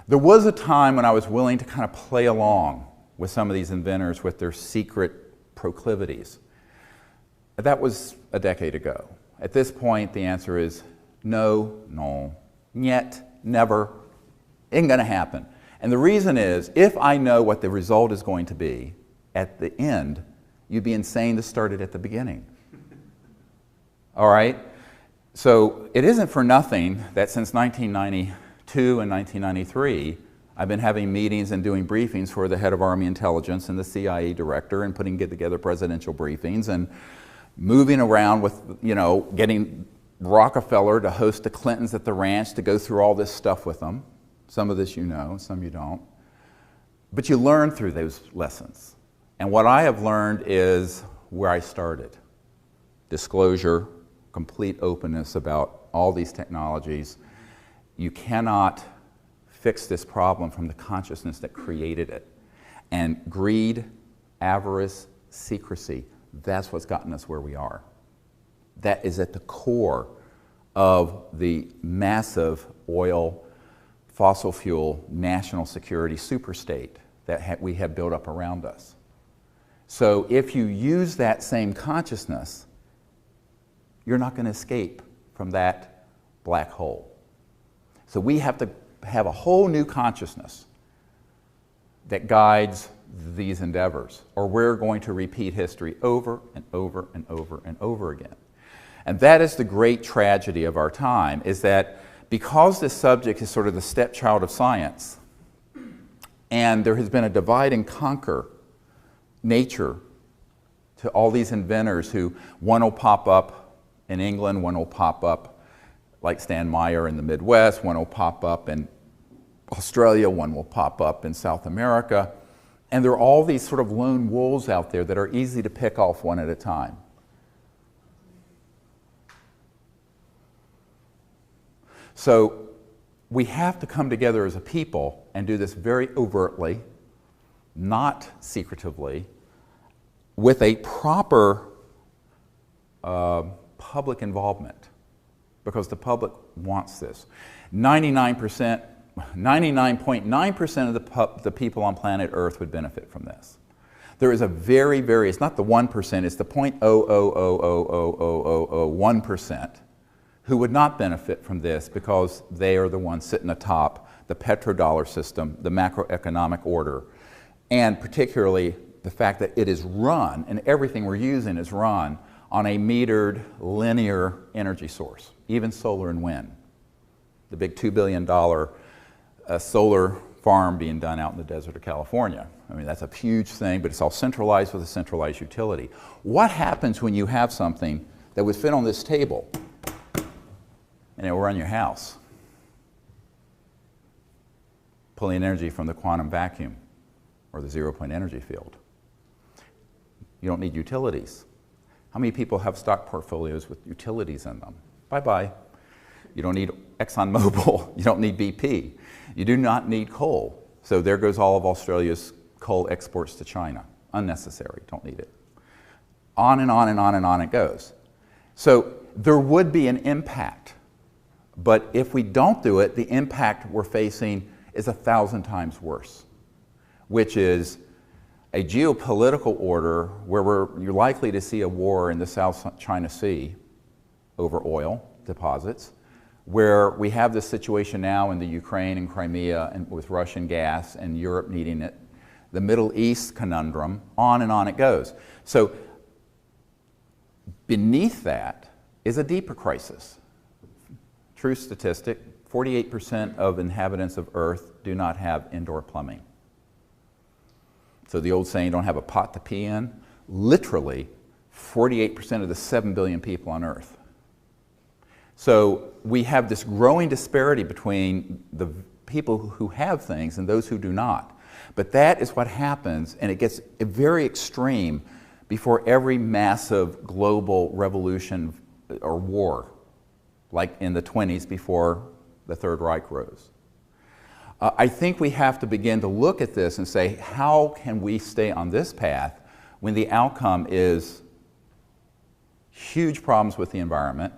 There was a time when I was willing to kind of play along with some of these inventors with their secret proclivities. That was a decade ago. At this point, the answer is no, no, yet, never, ain't gonna happen. And the reason is, if I know what the result is going to be at the end, you'd be insane to start it at the beginning. All right? So it isn't for nothing that since 1992 and 1993, I've been having meetings and doing briefings for the head of Army Intelligence and the CIA director and putting together presidential briefings and moving around with, getting Rockefeller to host the Clintons at the ranch to go through all this stuff with them. Some of this you know, some you don't. But you learn through those lessons. And what I have learned is where I started. Disclosure, complete openness about all these technologies. You cannot fix this problem from the consciousness that created it. And greed, avarice, secrecy, that's what's gotten us where we are. That is at the core of the massive oil, fossil fuel, national security superstate that we have built up around us. So if you use that same consciousness, you're not going to escape from that black hole. So we have to have a whole new consciousness that guides these endeavors, or we're going to repeat history over and over and over and over again. And that is the great tragedy of our time, is that because this subject is sort of the stepchild of science, and there has been a divide and conquer nature to all these inventors who, one will pop up in England, one will pop up like Stan Meyer in the Midwest, one will pop up in Australia, one will pop up in South America. And there are all these sort of lone wolves out there that are easy to pick off one at a time. So we have to come together as a people and do this very overtly, not secretively, with a proper public involvement, because the public wants this. 99.9% of the people on planet Earth would benefit from this. There is a very, it's not the 1%, it's the 0.0000001% who would not benefit from this because they are the ones sitting atop the petrodollar system, the macroeconomic order, and particularly the fact that it is run, and everything we're using is run on a metered, linear energy source, even solar and wind. The big $2 billion solar farm being done out in the desert of California. I mean, that's a huge thing, but it's all centralized with a centralized utility. What happens when you have something that would fit on this table and it will run your house? Pulling energy from the quantum vacuum or the zero-point energy field. You don't need utilities. How many people have stock portfolios with utilities in them? Bye-bye. You don't need ExxonMobil. You don't need BP. You do not need coal. So there goes all of Australia's coal exports to China. Unnecessary. Don't need it. On and on and on and on it goes. So there would be an impact. But if we don't do it, the impact we're facing is 1,000 times worse, which is a geopolitical order where you're likely to see a war in the South China Sea over oil deposits, where we have this situation now in the Ukraine and Crimea and with Russian gas and Europe needing it, the Middle East conundrum, on it goes. So beneath that is a deeper crisis. True statistic, 48% of inhabitants of Earth do not have indoor plumbing. So the old saying, don't have a pot to pee in, literally 48% of the 7 billion people on Earth. So we have this growing disparity between the people who have things and those who do not. But that is what happens, and it gets very extreme before every massive global revolution or war, like in the 20s before the Third Reich rose. I think we have to begin to look at this and say, how can we stay on this path when the outcome is huge problems with the environment?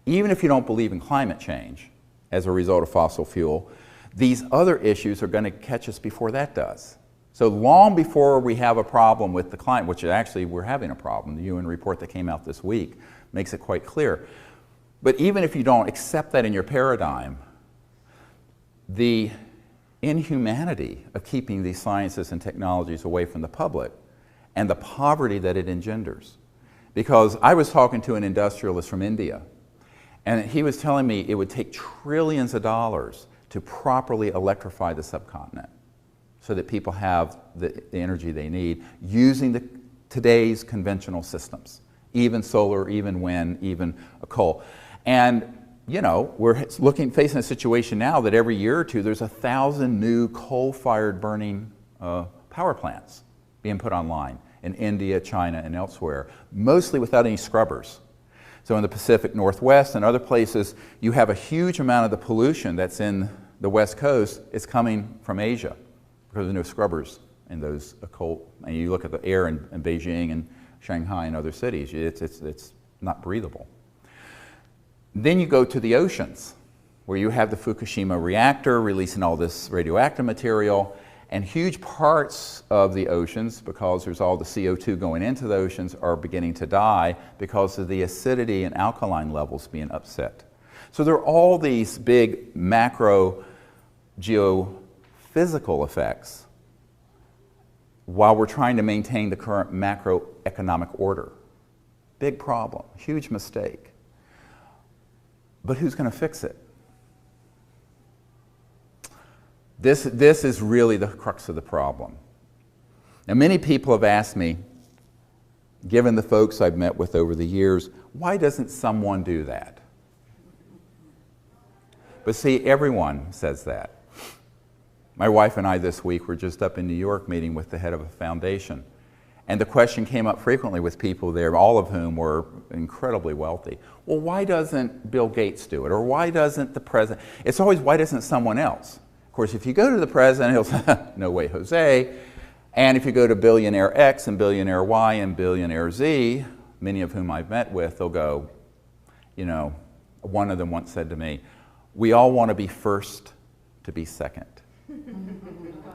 Even if you don't believe in climate change as a result of fossil fuel, These other issues are going to catch us before that does. So long before we have a problem with the climate, which actually we're having a problem, the UN report that came out this week makes it quite clear. But even if you don't accept that in your paradigm, the inhumanity of keeping these sciences and technologies away from the public and the poverty that it engenders. Because I was talking to an industrialist from India, and he was telling me it would take trillions of dollars to properly electrify the subcontinent so that people have the energy they need using today's conventional systems, even solar, even wind, even coal. And you know, we're facing a situation now that every year or two there's 1,000 new coal-fired burning power plants being put online in India, China, and elsewhere, mostly without any scrubbers. So in the Pacific Northwest and other places, you have a huge amount of the pollution that's in the West Coast is coming from Asia because there's no scrubbers in those coal. And you look at the air in Beijing and Shanghai and other cities, it's not breathable. Then you go to the oceans, where you have the Fukushima reactor releasing all this radioactive material, and huge parts of the oceans, because there's all the CO2 going into the oceans, are beginning to die because of the acidity and alkaline levels being upset. So there are all these big macro geophysical effects while we're trying to maintain the current macroeconomic order. Big problem, huge mistake. But who's going to fix it? This is really the crux of the problem. Now, many people have asked me, given the folks I've met with over the years, why doesn't someone do that? But see, everyone says that. My wife and I this week were just up in New York meeting with the head of a foundation. And the question came up frequently with people there, all of whom were incredibly wealthy. Well, why doesn't Bill Gates do it? Or why doesn't the president? It's always, why doesn't someone else? Of course, if you go to the president, he'll say, no way, Jose. And if you go to billionaire X and billionaire Y and billionaire Z, many of whom I've met with, they'll go, you know, one of them once said to me, we all want to be first to be second.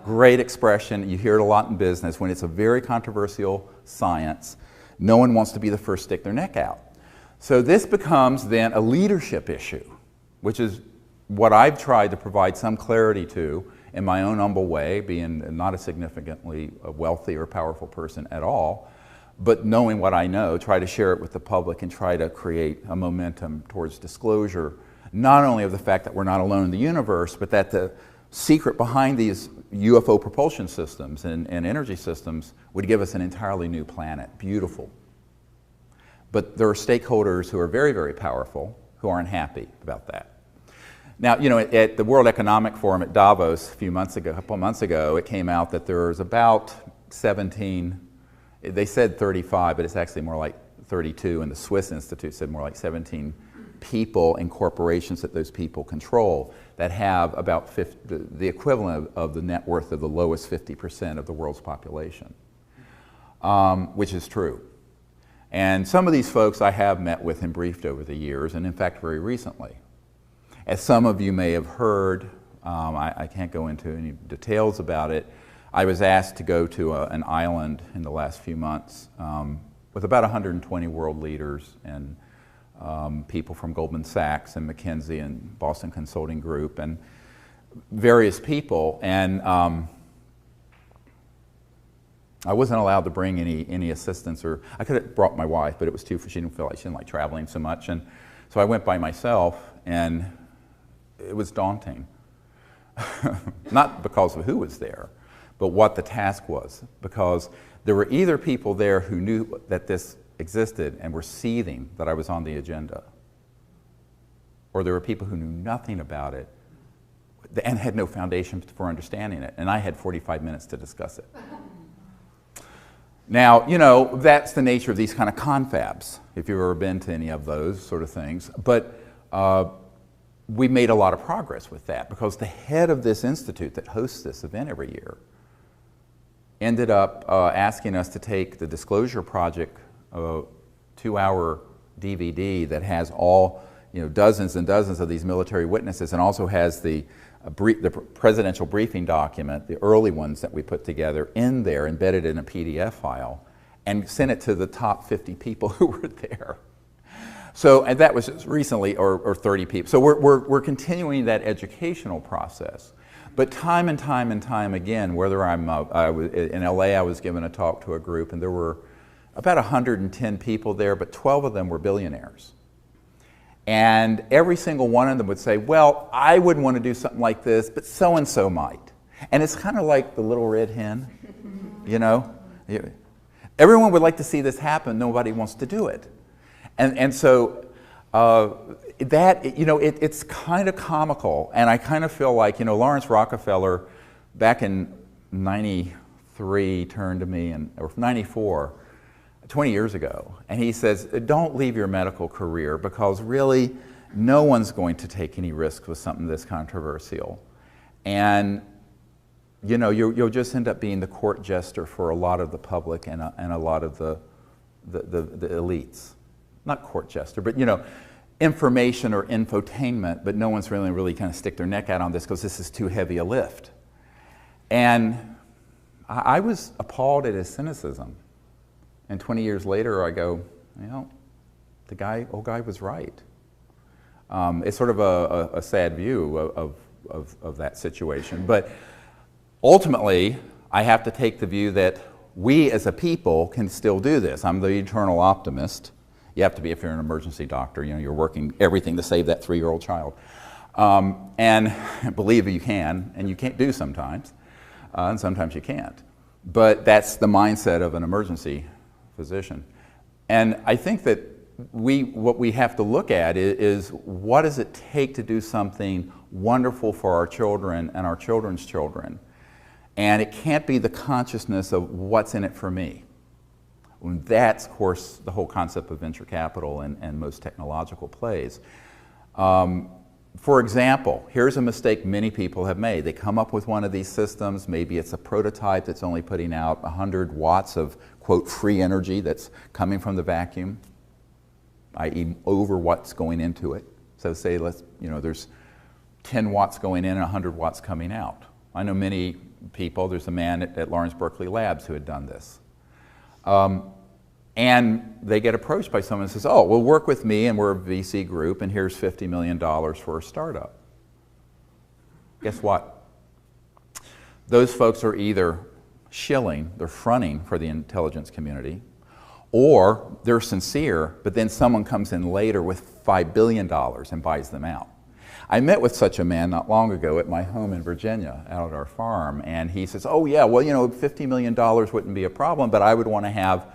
Great expression. You hear it a lot in business. When it's a very controversial science, no one wants to be the first to stick their neck out. So this becomes then a leadership issue, which is what I've tried to provide some clarity to in my own humble way, being not a significantly wealthy or powerful person at all, but knowing what I know, try to share it with the public and try to create a momentum towards disclosure, not only of the fact that we're not alone in the universe, but that the secret behind these UFO propulsion systems and energy systems would give us an entirely new planet. Beautiful. But there are stakeholders who are very, very powerful who aren't happy about that. Now, you know, at the World Economic Forum at Davos a couple of months ago, it came out that there's about 17, they said 35, but it's actually more like 32, and the Swiss Institute said more like 17 people and corporations that those people control that have about the equivalent of the net worth of the lowest 50% of the world's population, which is true. And some of these folks I have met with and briefed over the years, and in fact very recently. As some of you may have heard, I can't go into any details about it, I was asked to go to an island in the last few months with about 120 world leaders and people from Goldman Sachs and McKinsey and Boston Consulting Group and various people, and I wasn't allowed to bring any assistance, or I could have brought my wife, but it was too, she didn't like traveling so much, and so I went by myself, and it was daunting. Not because of who was there, but what the task was, because there were either people there who knew that this existed and were seething that I was on the agenda, or there were people who knew nothing about it and had no foundation for understanding it, and I had 45 minutes to discuss it. Now, you know, that's the nature of these kind of confabs, if you've ever been to any of those sort of things, but we made a lot of progress with that, because the head of this institute that hosts this event every year ended up asking us to take the Disclosure Project 2-hour DVD that has all dozens and dozens of these military witnesses, and also has the presidential briefing document, the early ones that we put together, in there, embedded in a PDF file, and sent it to the top 50 people who were there. So, and that was just recently, or 30 people. So we're continuing that educational process. But time and time and time again, whether in LA, I was giving a talk to a group, and there were about 110 people there, but 12 of them were billionaires. And every single one of them would say, well, I wouldn't want to do something like this, but so-and-so might. And it's kind of like the little red hen, Everyone would like to see this happen, nobody wants to do it. And so it's kind of comical, and I kind of feel like, Lawrence Rockefeller, back in '93, turned to me, or '94, 20 years ago, and he says, don't leave your medical career, because really no one's going to take any risk with something this controversial. And you'll just end up being the court jester for a lot of the public and a lot of the elites. Not court jester, but information or infotainment, but no one's really kind of stick their neck out on this because this is too heavy a lift. And I was appalled at his cynicism. And 20 years later, I go, the old guy was right. It's sort of a sad view of that situation. But ultimately, I have to take the view that we as a people can still do this. I'm the eternal optimist. You have to be if you're an emergency doctor. You're working everything to save that 3-year-old child. And believe you can, and you can't do sometimes, and sometimes you can't. But that's the mindset of an emergency physician. And I think that what we have to look at is what does it take to do something wonderful for our children and our children's children. And it can't be the consciousness of what's in it for me. And that's, of course, the whole concept of venture capital and most technological plays. For example, here's a mistake many people have made. They come up with one of these systems, maybe it's a prototype that's only putting out 100 watts of, quote, free energy that's coming from the vacuum, i.e. over what's going into it. So say, there's 10 watts going in and 100 watts coming out. I know many people, there's a man at Lawrence Berkeley Labs who had done this. And they get approached by someone who says, oh, well, work with me, and we're a VC group, and here's $50 million for a startup. Guess what? Those folks are either shilling, they're fronting for the intelligence community, or they're sincere, but then someone comes in later with $5 billion and buys them out. I met with such a man not long ago at my home in Virginia, out at our farm, and he says, oh yeah, well, $50 million wouldn't be a problem, but I would want to have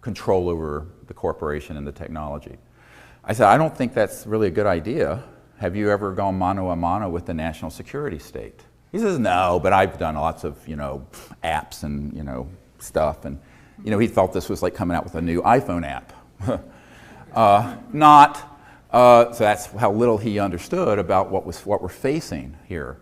control over the corporation and the technology. I said, I don't think that's really a good idea. Have you ever gone mano a mano with the national security state? He says, no, but I've done lots of, apps and, stuff. And, he thought this was like coming out with a new iPhone app. So that's how little he understood about what we're facing here.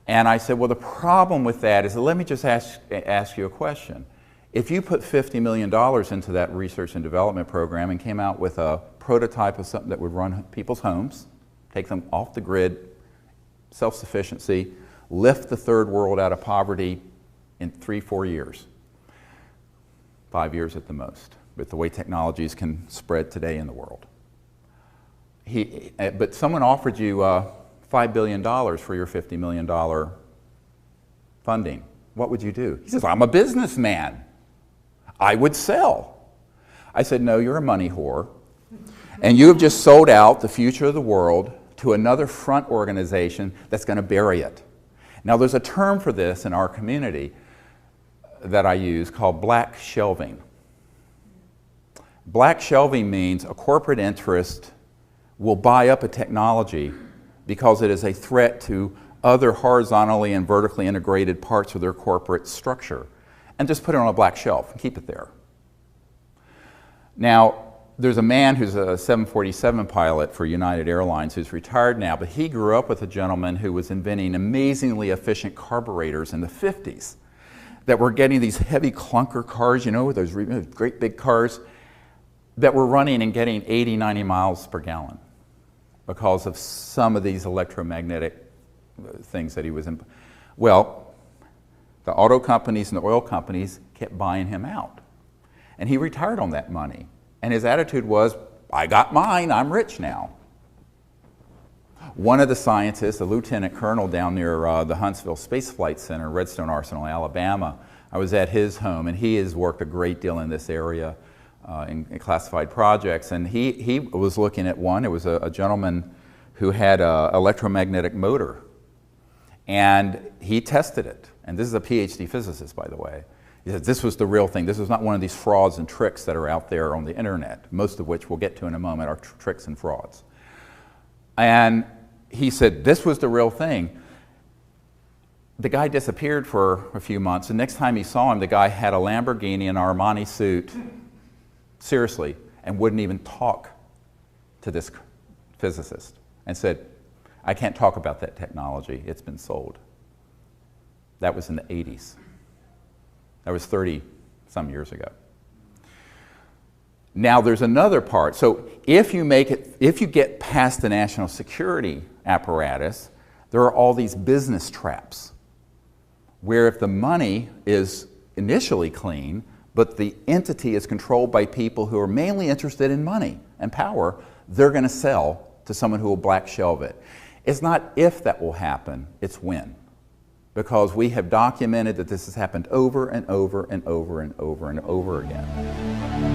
And I said, well, the problem with that is, let me just ask you a question. If you put $50 million into that research and development program and came out with a prototype of something that would run people's homes, take them off the grid, self-sufficiency, lift the third world out of poverty in 3-4 years, 5 years at the most, with the way technologies can spread today in the world. But someone offered you $5 billion for your $50 million funding. What would you do? He says, I'm a businessman. I would sell. I said, no, you're a money whore. And you have just sold out the future of the world to another front organization that's going to bury it. Now, there's a term for this in our community that I use called black shelving. Black shelving means a corporate interest will buy up a technology because it is a threat to other horizontally and vertically integrated parts of their corporate structure, and just put it on a black shelf and keep it there. Now, there's a man who's a 747 pilot for United Airlines who's retired now, but he grew up with a gentleman who was inventing amazingly efficient carburetors in the 50s that were getting these heavy clunker cars, those great big cars that were running and getting 80, 90 miles per gallon. because of some of these electromagnetic things that he was in. Well, the auto companies and the oil companies kept buying him out. And he retired on that money. And his attitude was, I got mine, I'm rich now. One of the scientists, a lieutenant colonel down near the Huntsville Space Flight Center, Redstone Arsenal, Alabama, I was at his home, and he has worked a great deal in this area in classified projects. And he was looking at one. It was a gentleman who had an electromagnetic motor. And he tested it. And this is a PhD physicist, by the way. He said this was the real thing. This was not one of these frauds and tricks that are out there on the internet, most of which we'll get to in a moment are tricks and frauds. And he said this was the real thing. The guy disappeared for a few months, and next time he saw him, the guy had a Lamborghini and Armani suit, seriously, and wouldn't even talk to this physicist and said, I can't talk about that technology, it's been sold. That was in the 80s. That was 30-some years ago. Now there's another part. So if you get past the national security apparatus, there are all these business traps where if the money is initially clean, but the entity is controlled by people who are mainly interested in money and power, they're going to sell to someone who will black shelve it. It's not if that will happen, it's when. Because we have documented that this has happened over and over and over and over and over again.